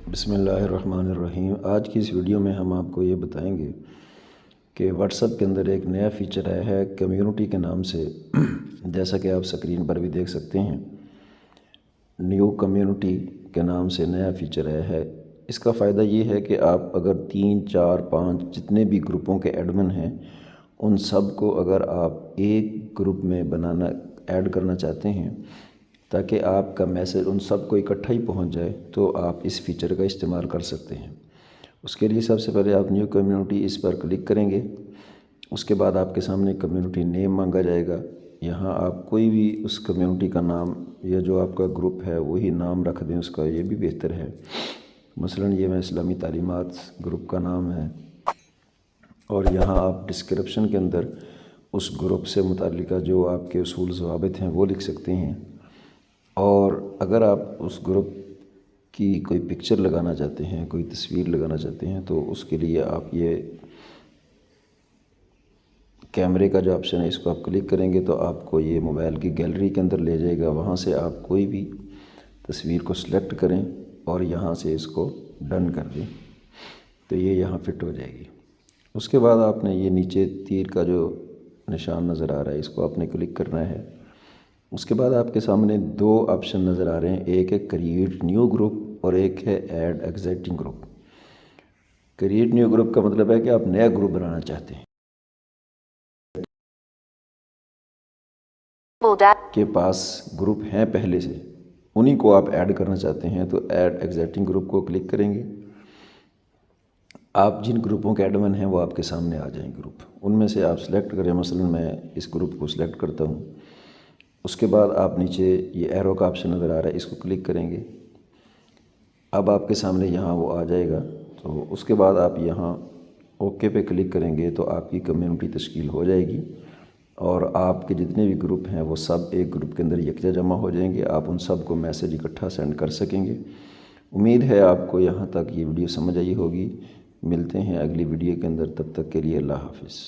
بسم اللہ الرحمن الرحیم۔ آج کی اس ویڈیو میں ہم آپ کو یہ بتائیں گے کہ واٹس ایپ کے اندر ایک نیا فیچر آیا ہے کمیونٹی کے نام سے، جیسا کہ آپ سکرین پر بھی دیکھ سکتے ہیں۔ نیو کمیونٹی کے نام سے نیا فیچر آیا ہے۔ اس کا فائدہ یہ ہے کہ آپ اگر 3، 4، 5 جتنے بھی گروپوں کے ایڈمن ہیں ان سب کو اگر آپ ایک گروپ میں ایڈ کرنا چاہتے ہیں تاکہ آپ کا میسج ان سب کو اکٹھا ہی پہنچ جائے تو آپ اس فیچر کا استعمال کر سکتے ہیں۔ اس کے لیے سب سے پہلے آپ نیو کمیونٹی اس پر کلک کریں گے۔ اس کے بعد آپ کے سامنے کمیونٹی نیم مانگا جائے گا۔ یہاں آپ کوئی بھی اس کمیونٹی کا نام یا جو آپ کا گروپ ہے وہی نام رکھ دیں اس کا، یہ بھی بہتر ہے۔ مثلا یہ میں اسلامی تعلیمات گروپ کا نام ہے، اور یہاں آپ ڈسکرپشن کے اندر اس گروپ سے متعلقہ جو آپ کے اصول ضوابط ہیں وہ لکھ سکتے ہیں۔ اور اگر آپ اس گروپ کی کوئی پکچر لگانا چاہتے ہیں، کوئی تصویر لگانا چاہتے ہیں تو اس کے لیے آپ یہ کیمرے کا جو آپشن ہے اس کو آپ کلک کریں گے تو آپ کو یہ موبائل کی گیلری کے اندر لے جائے گا۔ وہاں سے آپ کوئی بھی تصویر کو سلیکٹ کریں اور یہاں سے اس کو ڈن کر دیں تو یہ یہاں فٹ ہو جائے گی۔ اس کے بعد آپ نے یہ نیچے تیر کا جو نشان نظر آ رہا ہے اس کو آپ نے کلک کرنا ہے۔ اس کے بعد آپ کے سامنے 2 آپشن نظر آ رہے ہیں، ایک ہے کریٹ نیو گروپ اور ایک ہے add existing group. Create new group کا مطلب ہے کہ آپ نیا گروپ بنانا چاہتے ہیں، کے پاس گروپ ہیں پہلے سے، انہی کو آپ ایڈ کرنا چاہتے ہیں تو ایڈ ایگزسٹنگ گروپ کو کلک کریں گے۔ آپ جن گروپوں کے ایڈمن ہیں وہ آپ کے سامنے آ جائیں گروپ، ان میں سے آپ سلیکٹ کریں۔ مثلا میں اس گروپ کو سلیکٹ کرتا ہوں۔ اس کے بعد آپ نیچے یہ ایرو کا آپشن نظر آ رہا ہے، اس کو کلک کریں گے۔ اب آپ کے سامنے یہاں وہ آ جائے گا، تو اس کے بعد آپ یہاں اوکے پہ کلک کریں گے تو آپ کی کمیونٹی تشکیل ہو جائے گی، اور آپ کے جتنے بھی گروپ ہیں وہ سب ایک گروپ کے اندر یکجا جمع ہو جائیں گے۔ آپ ان سب کو میسج اکٹھا سینڈ کر سکیں گے۔ امید ہے آپ کو یہاں تک یہ ویڈیو سمجھ آئی ہوگی۔ ملتے ہیں اگلی ویڈیو کے اندر، تب تک کے لیے اللہ حافظ۔